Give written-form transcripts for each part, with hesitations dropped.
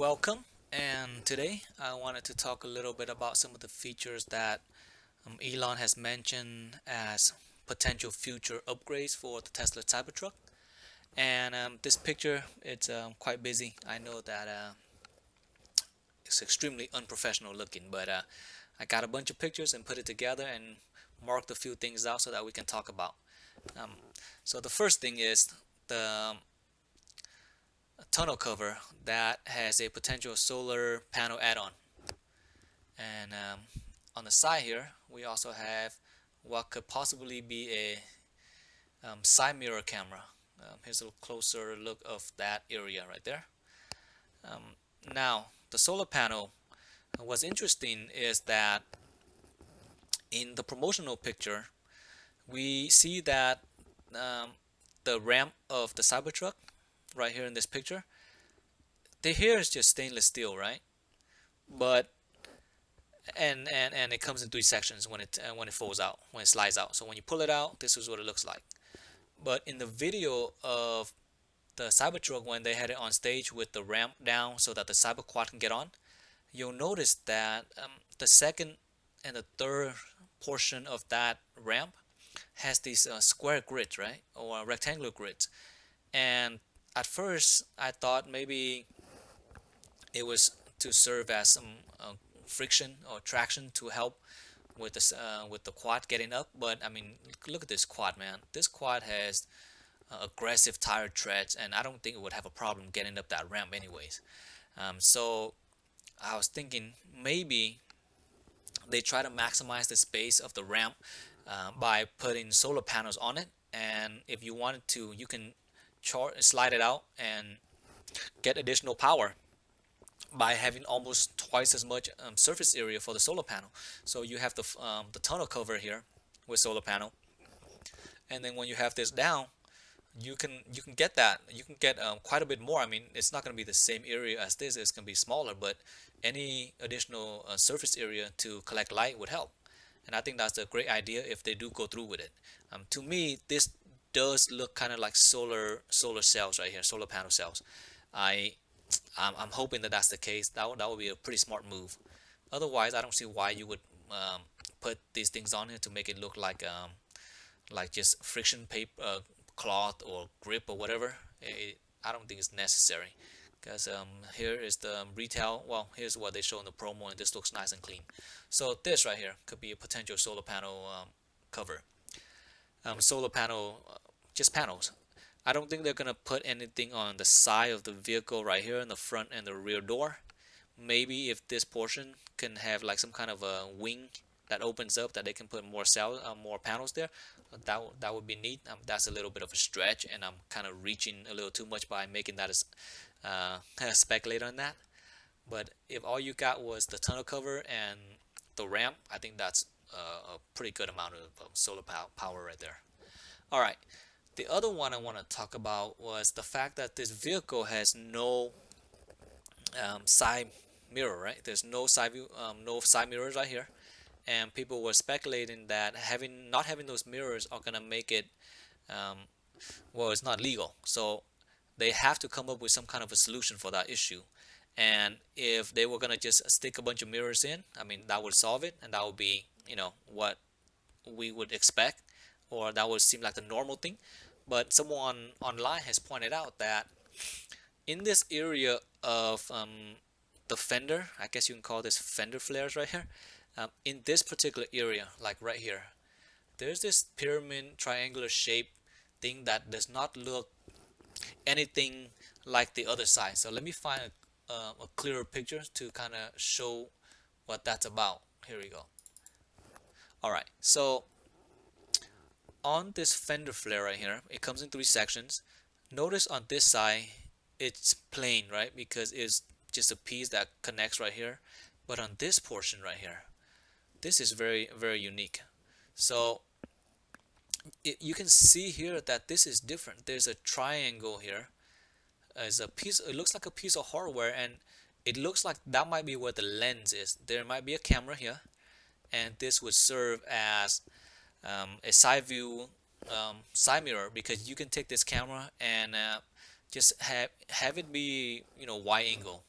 Welcome, and today I wanted to talk a little bit about some of the features that Elon has mentioned as potential future upgrades for the Tesla Cybertruck. And this picture, it's quite busy. I know that it's extremely unprofessional looking, but I got a bunch of pictures and put it together and marked a few things out so that we can talk about. Um, so the first thing is the tonneau cover that has a potential solar panel add-on. And on the side here, we also have what could possibly be a side mirror camera. Here's a closer look of that area right there. Um, Now, the solar panel, what's interesting is that in the promotional picture, we see that um, the ramp of the Cybertruck right here in this picture, the here is just stainless steel, right? But and it comes in three sections when it folds out, when it slides out. So when you pull it out, this is what it looks like. But in the video of the Cybertruck when they had it on stage with the ramp down so that the Cyberquad can get on, you'll notice that the second and the third portion of that ramp has these square grids, right, or rectangular grids. And at first, I thought maybe it was to serve as some friction or traction to help with the quad getting up. But I mean, look at this quad, man. This quad has aggressive tire treads, and I don't think it would have a problem getting up that ramp, anyways. So I was thinking maybe they try to maximize the space of the ramp by putting solar panels on it. And if you wanted to, you can slide it out and get additional power by having almost twice as much surface area for the solar panel. So you have the tonneau cover here with solar panel, and then when you have this down, you can get that. You can get quite a bit more. I mean, it's not going to be the same area as this. It's going to be smaller, but any additional surface area to collect light would help. And I think that's a great idea if they do go through with it. To me, this does look kind of like solar cells right here, solar panel cells. I I'm hoping that that's the case. That would be a pretty smart move. Otherwise, I don't see why you would put these things on here to make it look like just friction paper, cloth or grip or whatever. I don't think it's necessary because here is the retail. Well, here's what they show in the promo, and this looks nice and clean. So this right here could be a potential solar panel cover. Solar panel, just panels. I don't think they're gonna put anything on the side of the vehicle right here in the front and the rear door. Maybe if this portion can have like some kind of a wing that opens up that they can put more panels there, that would be neat. That's a little bit of a stretch, and I'm kind of reaching a little too much by making that as speculate on that. But if all you got was the tonneau cover and the ramp, I think that's a pretty good amount of solar power right there. All right. The other one I want to talk about was the fact that this vehicle has no side mirror, right? There's no side view, no side mirrors right here, and people were speculating that not having those mirrors are gonna make it, um, well, it's not legal. So they have to come up with some kind of a solution for that issue. And if they were gonna just stick a bunch of mirrors in, I mean, that would solve it, and that would be, what we would expect, or that would seem like the normal thing. But someone online has pointed out that in this area of the fender, I guess you can call this fender flares right here, in this particular area, like right here, there's this pyramid triangular shape thing that does not look anything like the other side. So let me find a clearer picture to kind of show what that's about. Here we go. All right, so on this fender flare right here, it comes in three sections. Notice on this side, it's plain, right? Because it's just a piece that connects right here. But on this portion right here, this is very, very unique. So you can see here that this is different. There's a triangle here as a piece. It looks like a piece of hardware, and it looks like that might be where the lens is. There might be a camera here, and this would serve as a side view side mirror, because you can take this camera and just have it be wide angle,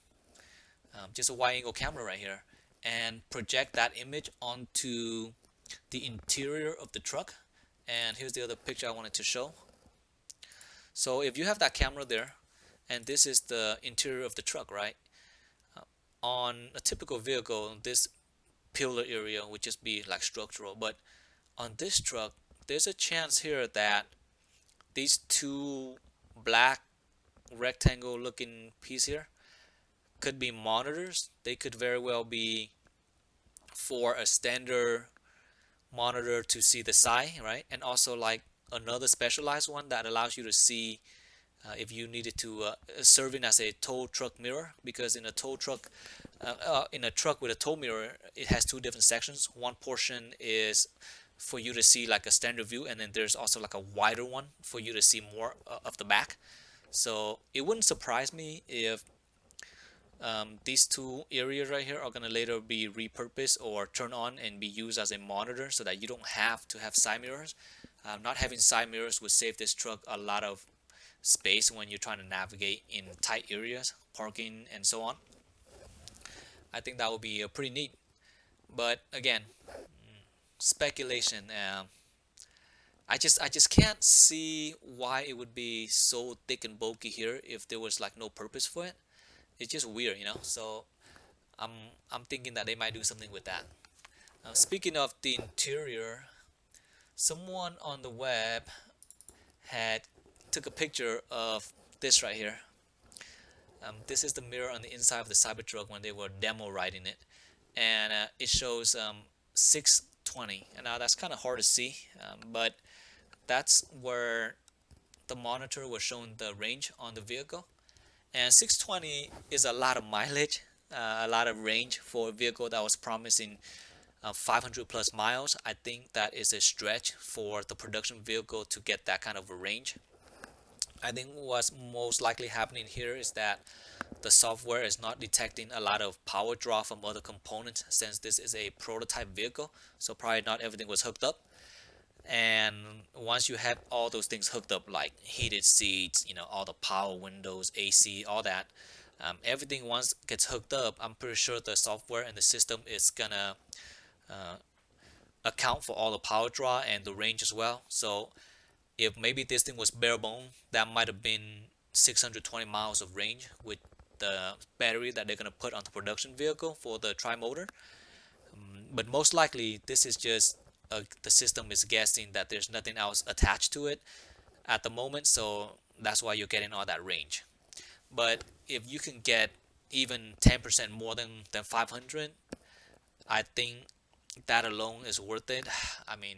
just a wide angle camera right here, and project that image onto the interior of the truck. And here's the other picture I wanted to show. So if you have that camera there, and this is the interior of the truck, right? On a typical vehicle, this pillar area would just be like structural, but on this truck, there's a chance here that these two black rectangle looking piece here could be monitors. They could very well be for a standard monitor to see the side, right? And also like another specialized one that allows you to see if you needed to serving as a tow truck mirror, because in a tow truck in a truck with a tow mirror, it has two different sections. One portion is for you to see like a standard view, and then there's also like a wider one for you to see more of the back. So it wouldn't surprise me if these two areas right here are going to later be repurposed or turned on and be used as a monitor, so that you don't have to have side mirrors. Not having side mirrors would save this truck a lot of space when you're trying to navigate in tight areas, parking and so on. I think that would be pretty neat. But again, speculation. I just can't see why it would be so thick and bulky here if there was like no purpose for it. It's just weird, you know. So I'm I'm thinking that they might do something with that. Speaking of the interior, someone on the web had took a picture of this right here. This is the mirror on the inside of the Cybertruck when they were demo riding it, and it shows 620. And now that's kind of hard to see, but that's where the monitor was showing the range on the vehicle. And 620 is a lot of mileage, a lot of range for a vehicle that was promising 500 plus miles. I think that is a stretch for the production vehicle to get that kind of a range. I think what's most likely happening here is that the software is not detecting a lot of power draw from other components, since this is a prototype vehicle. So probably not everything was hooked up. And once you have all those things hooked up, like heated seats, you know, all the power windows, AC, all that, everything once gets hooked up, I'm pretty sure the software and the system is gonna uh, account for all the power draw and the range as well. So if maybe this thing was bare bone, that might have been 620 miles of range with the battery that they're gonna put on the production vehicle for the tri-motor. But most likely this is just the system is guessing that there's nothing else attached to it at the moment, so that's why you're getting all that range. But if you can get even 10% more than 500, I think that alone is worth it. I mean,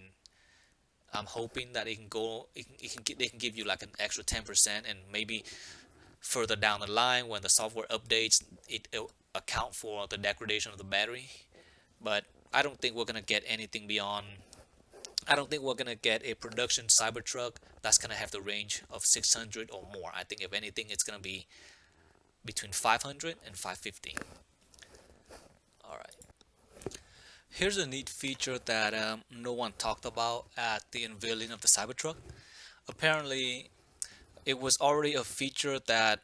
I'm hoping that it can go, they can give you like an extra 10%, and maybe further down the line when the software updates, it'll account for the degradation of the battery. But I don't think we're gonna get anything beyond. I don't think we're gonna get a production Cybertruck that's gonna have the range of 600 or more. I think if anything, it's gonna be between 500 and 550. All right. Here's a neat feature that no one talked about at the unveiling of the Cybertruck. Apparently, it was already a feature that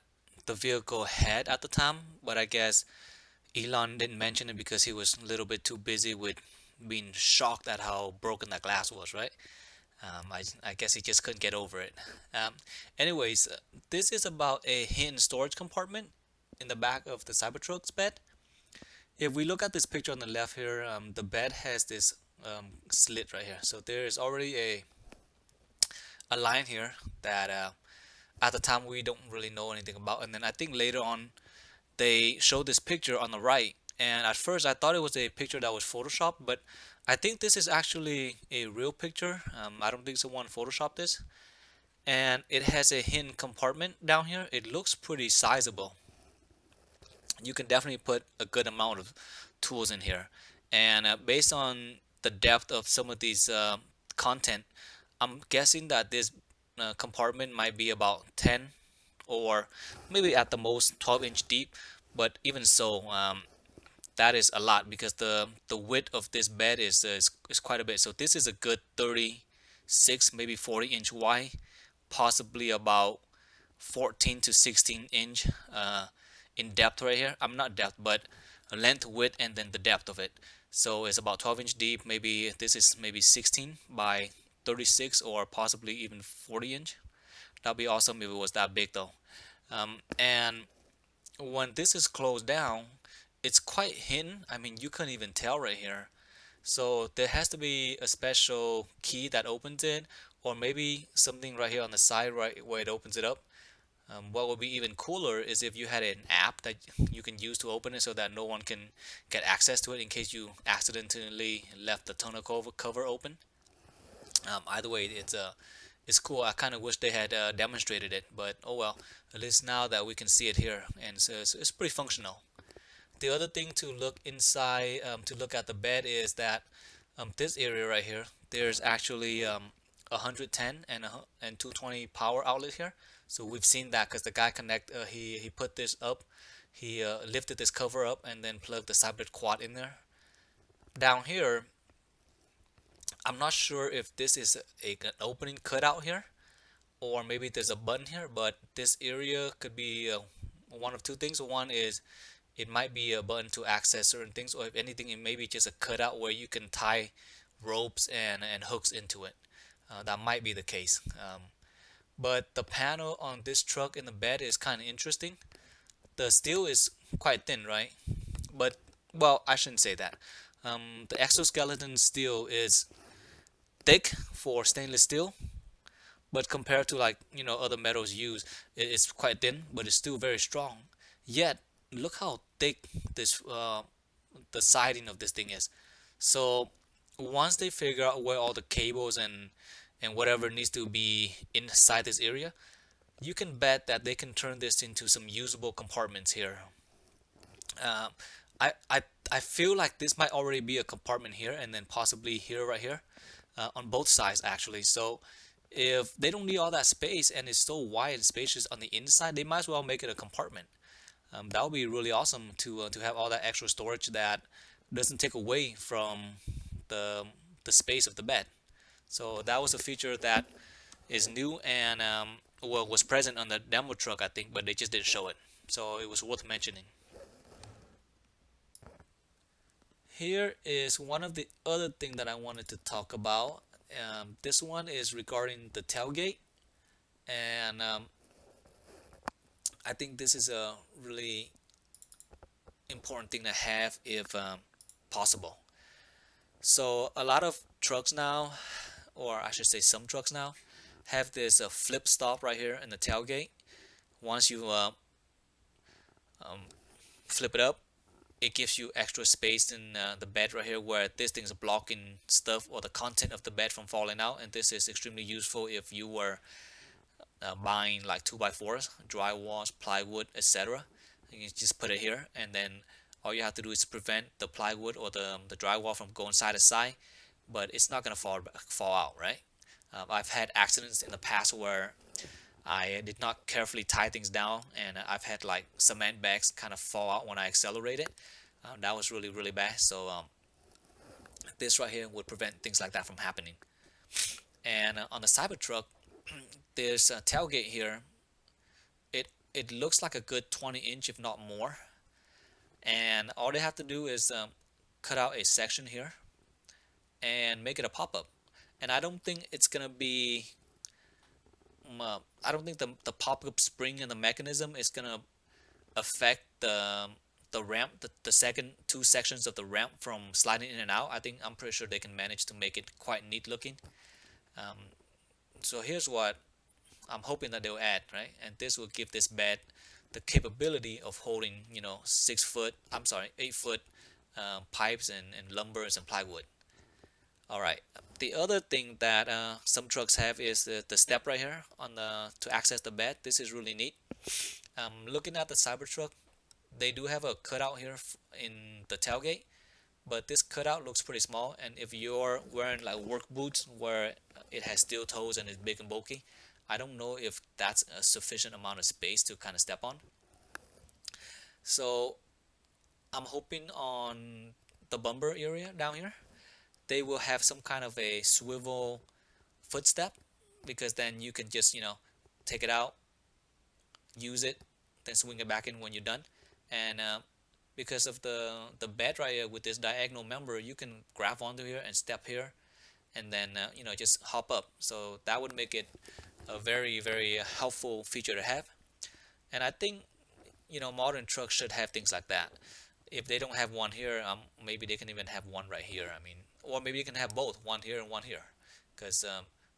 the vehicle had at the time, but I guess Elon didn't mention it because he was a little bit too busy with being shocked at how broken that glass was, right? I guess he just couldn't get over it. Um, anyways, this is about a hidden storage compartment in the back of the Cybertruck's bed. If we look at this picture on the left here, the bed has this slit right here. So there is already a line here that at the time we don't really know anything about. And then I think later on they showed this picture on the right, and at first I thought it was a picture that was photoshopped, but I think this is actually a real picture. I don't think someone photoshopped this, and it has a hidden compartment down here. It looks pretty sizable. You can definitely put a good amount of tools in here, and based on the depth of some of these content, I'm guessing that this compartment might be about 10 or maybe at the most 12-inch deep. But even so, that is a lot because the width of this bed is quite a bit. So this is a good 36, maybe 40-inch wide, possibly about 14 to 16 inch in depth right here. I'm not depth, but length, width, and then the depth of it. So it's about 12-inch deep. Maybe this is maybe 16 by 36 or possibly even 40-inch. That'd be awesome if it was that big though. And when this is closed down, it's quite hidden. I mean, you couldn't even tell right here. So there has to be a special key that opens it, or maybe something right here on the side, right where it opens it up. What would be even cooler is if you had an app that you can use to open it so that no one can get access to it in case you accidentally left the tonneau cover open. Either way, it's cool. I kind of wish they had demonstrated it, but oh well. At least now that we can see it here, and so it's pretty functional. The other thing to look inside, to look at the bed, is that this area right here, there's actually 110 and 220 power outlet here. So we've seen that because the guy he put this up, he lifted this cover up and then plugged the Cybrid Quad in there. Down here, I'm not sure if this is an opening cutout here, or maybe there's a button here, but this area could be one of two things. One is it might be a button to access certain things, or if anything, it may be just a cutout where you can tie ropes and hooks into it. That might be the case. But the panel on this truck in the bed is kind of interesting. The steel is quite thin, right? But, well, I shouldn't say that. The exoskeleton steel is thick for stainless steel, but compared to, like, other metals used, it's quite thin, but it's still very strong. Yet look how thick this the siding of this thing is. So once they figure out where all the cables and whatever needs to be inside this area, you can bet that they can turn this into some usable compartments here. uh, I feel like this might already be a compartment here, and then possibly here, right here, on both sides actually. So if they don't need all that space and it's so wide and spacious on the inside, they might as well make it a compartment. That would be really awesome to have all that extra storage that doesn't take away from the the space of the bed. So that was a feature that is new and well, was present on the demo truck, I think, but they just didn't show it. So it was worth mentioning. Here is one of the other thing that I wanted to talk about. This one is regarding the tailgate, and I think this is a really important thing to have if possible. So a lot of trucks now, or I should say some trucks now, have this flip stop right here in the tailgate. Once you um, flip it up, it gives you extra space in the bed right here, where this thing is blocking stuff or the content of the bed from falling out. And this is extremely useful if you were buying like 2x4s, drywalls, plywood, etc. You just put it here, and then all you have to do is prevent the plywood or the drywall from going side to side, but it's not gonna fall out, right? I've had accidents in the past where I did not carefully tie things down, and I've had like cement bags kind of fall out when I accelerated. That was really bad. So this right here would prevent things like that from happening. And on the Cybertruck, there's a tailgate here. It looks like a good 20-inch, if not more. And all they have to do is cut out a section here and make it a pop-up. And I don't think it's gonna be I don't think the pop-up spring and the mechanism is gonna affect the ramp, the second two sections of the ramp from sliding in and out. I'm pretty sure they can manage to make it quite neat looking. um, so here's what I'm hoping that they'll add, right? And this will give this bed the capability of holding 6 foot, I'm sorry, 8 foot pipes and lumbers and plywood. All right. The other thing that some trucks have is the step right here on the to access the bed. This is really neat. Looking at the Cybertruck, they do have a cutout here in the tailgate, but this cutout looks pretty small. And if you're wearing like work boots where it has steel toes and it's big and bulky, I don't know if that's a sufficient amount of space to kind of step on. So I'm hoping on the bumper area down here, they will have some kind of a swivel footstep, because then you can just take it out, use it, then swing it back in when you're done. and because of the bed right here with this diagonal member, you can grab onto here and step here, and then just hop up. So that would make it a very helpful feature to have. And I think modern trucks should have things like that. If they don't have one here, maybe they can even have one right here. I mean, or maybe you can have both, one here and one here, because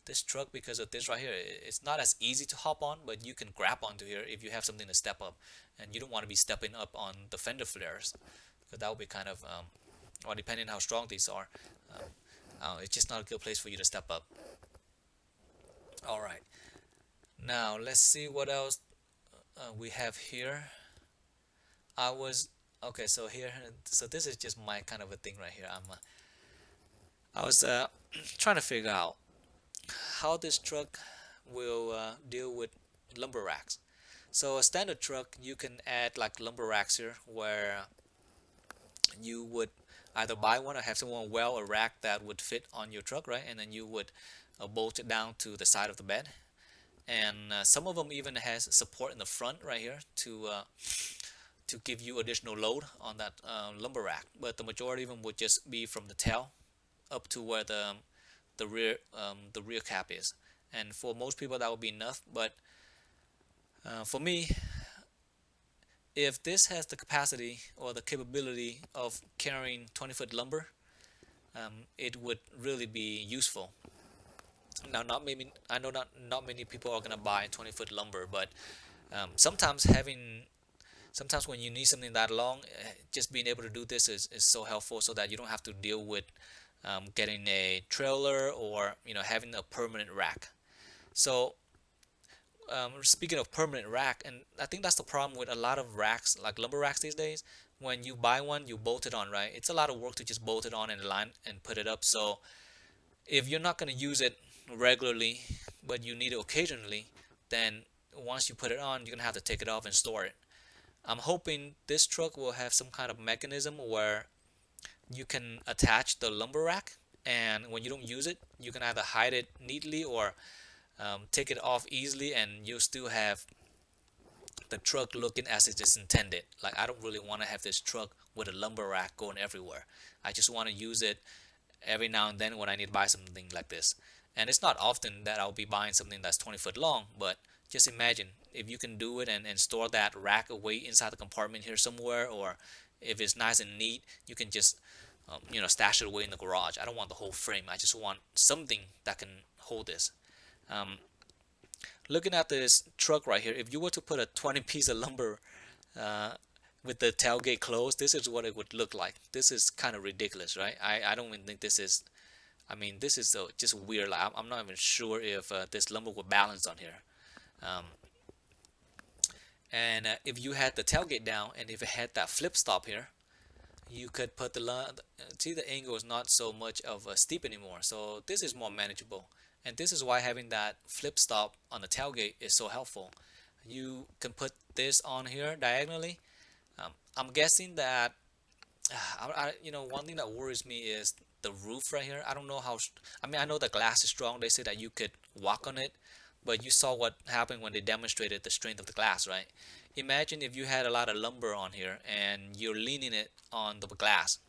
this truck, because of this right here, it's not as easy to hop on, but you can grab onto here if you have something to step up, and you don't want to be stepping up on the fender flares, because that would be kind of, or depending on how strong these are, it's just not a good place for you to step up. All right, now let's see what else we have here. I was okay. So here, so this is just my kind of a thing right here. I was trying to figure out how this truck will deal with lumber racks. So a standard truck, you can add like lumber racks here, where you would either buy one or have someone weld a rack that would fit on your truck, right? And then you would bolt it down to the side of the bed. And some of them even has support in the front right here to give you additional load on that lumber rack. But the majority of them would just be from the tail up to where the rear cap is. And for most people that would be enough. But for me, if this has the capacity or the capability of carrying 20-foot lumber, it would really be useful. Now, not maybe I know not many people are gonna buy 20-foot lumber, but sometimes sometimes when you need something that long, just being able to do this is so helpful, so that you don't have to deal with getting a trailer or having a permanent rack. So speaking of permanent rack, and I think that's the problem with a lot of racks, like lumber racks these days. When you buy one, you bolt it on, right? It's a lot of work to just bolt it on and line and put it up. So if you're not going to use it regularly, but you need it occasionally, then once you put it on, you're going to have to take it off and store it. I'm hoping this truck will have some kind of mechanism where you can attach the lumber rack, and when you don't use it, you can either hide it neatly or take it off easily, and you'll still have the truck looking as it is intended. Like, I don't really want to have this truck with a lumber rack going everywhere. I just want to use it every now and then when I need to buy something like this. And it's not often that I'll be buying something that's 20 foot long, but just imagine if you can do it and store that rack away inside the compartment here somewhere, or if it's nice and neat, you can just stash it away in the garage. I don't want the whole frame. I just want something that can hold this. Um, Looking at this truck right here, if you were to put a 20 piece of lumber uh, with the tailgate closed, this is what it would look like. This is kind of ridiculous, right? I don't even think this is, I mean, this is just weird. Like, I'm not even sure if this lumber will balance on here. Um, and if you had the tailgate down, and if it had that flip stop here, you could put see, the angle is not so much of a steep anymore, so this is more manageable. And this is why having that flip stop on the tailgate is so helpful. You can put this on here diagonally. I'm guessing that one thing that worries me is the roof right here. I don't know how. I mean, I know the glass is strong. They say that you could walk on it, but you saw what happened when they demonstrated the strength of the glass, right? Imagine if you had a lot of lumber on here and you're leaning it on the glass,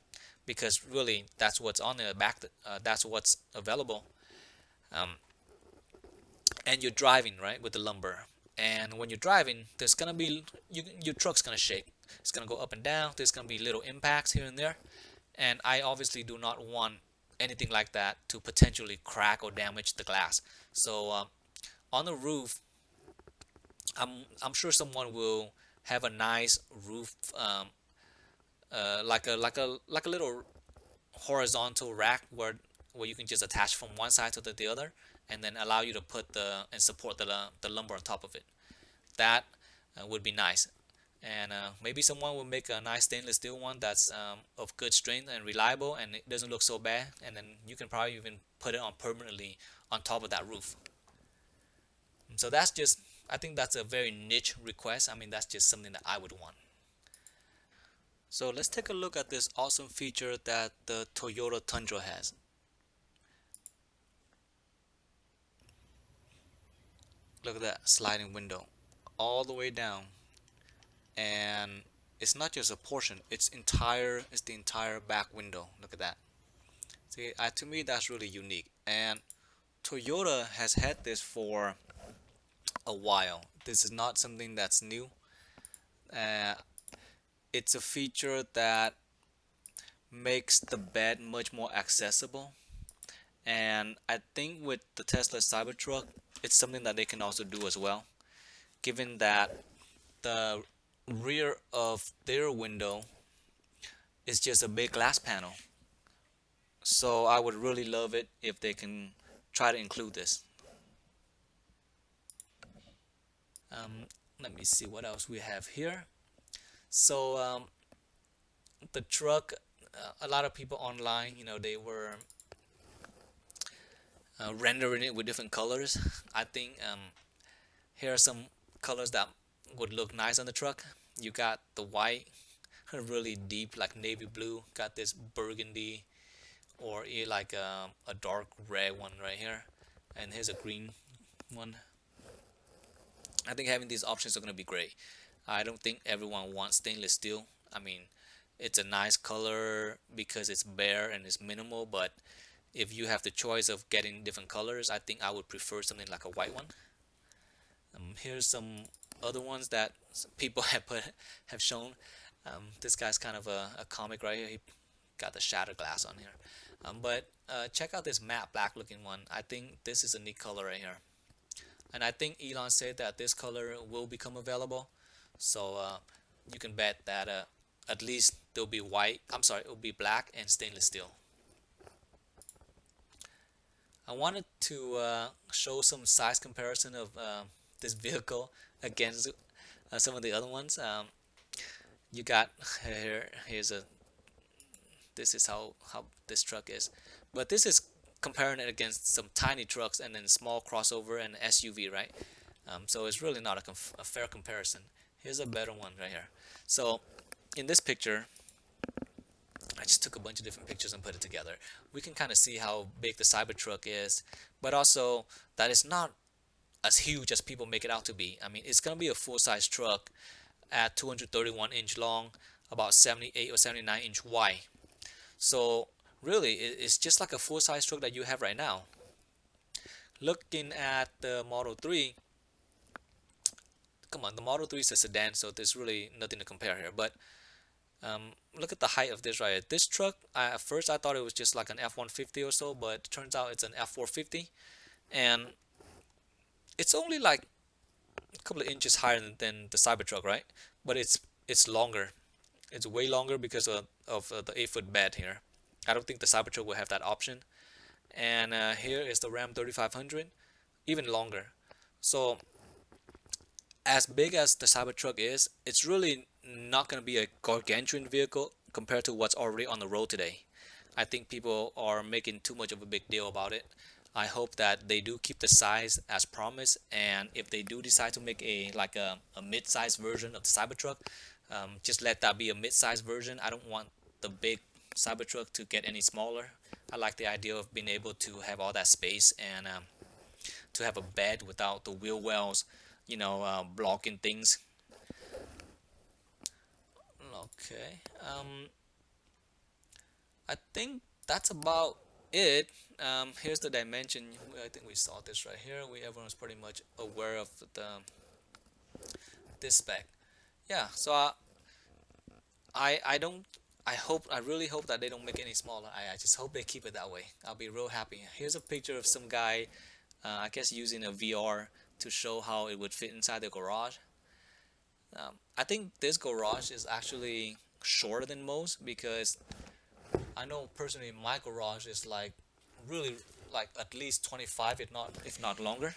because really that's what's on the back. That's what's available. Um, and you're driving right with the lumber, and when you're driving, there's gonna be your truck's gonna shake. It's gonna go up and down. There's gonna be little impacts here and there, and I obviously do not want anything like that to potentially crack or damage the glass. So on the roof, I'm sure someone will have a nice roof, like a little horizontal rack where you can just attach from one side to the other, and then allow you to put and support the lumber on top of it. That would be nice. And maybe someone will make a nice stainless steel one that's of good strength and reliable, and it doesn't look so bad, and then you can probably even put it on permanently on top of that roof. So that's just, I think that's a very niche request. I mean, that's just something that I would want. So let's take a look at this awesome feature that the Toyota Tundra has. Look at that sliding window all the way down, and it's not just a portion, it's the entire back window. Look at that. See, to me that's really unique, and Toyota has had this for a while. This is not something that's new. uh, it's a feature that makes the bed much more accessible, and I think with the Tesla Cybertruck it's something that they can also do as well, given that the rear of their window is just a big glass panel. So I would really love it if they can try to include this. Um, Let me see what else we have here. So the truck, a lot of people online, they were rendering it with different colors. I think here are some colors that would look nice on the truck. You got the white, really deep, like navy blue. Got this burgundy, or like a dark red one right here, and here's a green one. I think having these options are going to be great. I don't think everyone wants stainless steel. I mean, it's a nice color because it's bare and it's minimal, but if you have the choice of getting different colors, I think I would prefer something like a white one. Here's some other ones that people have shown. This guy's kind of a comic right here. He got the shatter glass on here. But check out this matte black looking one. I think this is a neat color right here. And I think Elon said that this color will become available. So you can bet that at least there'll be white. I'm sorry, it'll be black and stainless steel. I wanted to show some size comparison of this vehicle against some of the other ones. You got here's a this is how this truck is, but this is comparing it against some tiny trucks and then small crossover and SUV, right? So it's really not a fair comparison. Here's a better one right here. So in this picture, I just took a bunch of different pictures and put it together. We can kind of see how big the Cybertruck is, but also that it's not as huge as people make it out to be. I mean, it's gonna be a full-size truck at 231-inch long, about 78 or 79-inch wide. So really, it's just like a full-size truck that you have right now. Looking at the Model 3, come on, the Model 3 is a sedan, so there's really nothing to compare here. But look at the height of this right here. This truck, at first I thought it was just like an F-150 or so, but it turns out it's an F-450, and it's only like a couple of inches higher than the Cybertruck, right? But it's longer. It's way longer because of the 8-foot bed here. I don't think the Cybertruck will have that option. And here is the Ram 3500, even longer. So as big as the Cybertruck is, it's really not going to be a gargantuan vehicle compared to what's already on the road today. I think people are making too much of a big deal about it. I hope that they do keep the size as promised, and if they do decide to make a mid-size version of the Cybertruck, just let that be a mid-size version. I don't want the big Cybertruck to get any smaller. I like the idea of being able to have all that space and to have a bed without the wheel wells, blocking things. Okay. I think that's about it. Here's the dimension. I think we saw this right here. Everyone's pretty much aware of this spec. Yeah. So I don't. I really hope that they don't make it any smaller. I just hope they keep it that way. I'll be real happy. Here's a picture of some guy, I guess using a VR to show how it would fit inside the garage. I think this garage is actually shorter than most, because I know personally my garage is like really like at least 25, if not longer,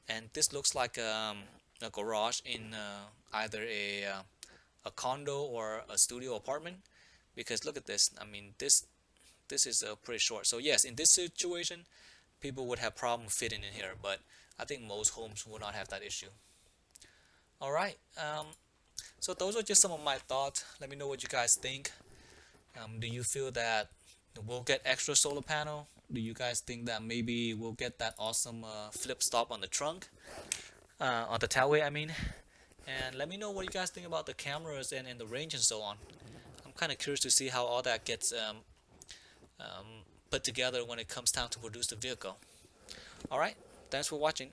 and this looks like a garage in either a condo or a studio apartment, because look at this. I mean, this is pretty short. So yes, in this situation people would have problem fitting in here, but I think most homes will not have that issue. All right, so those are just some of my thoughts. Let me know what you guys think. Do you feel that we'll get extra solar panel? Do you guys think that maybe we'll get that awesome flip stop on the trunk, on the tailway, I mean? and let me know what you guys think about the cameras and the range and so on. I'm kind of curious to see how all that gets put together when it comes time to produce the vehicle. Alright, thanks for watching.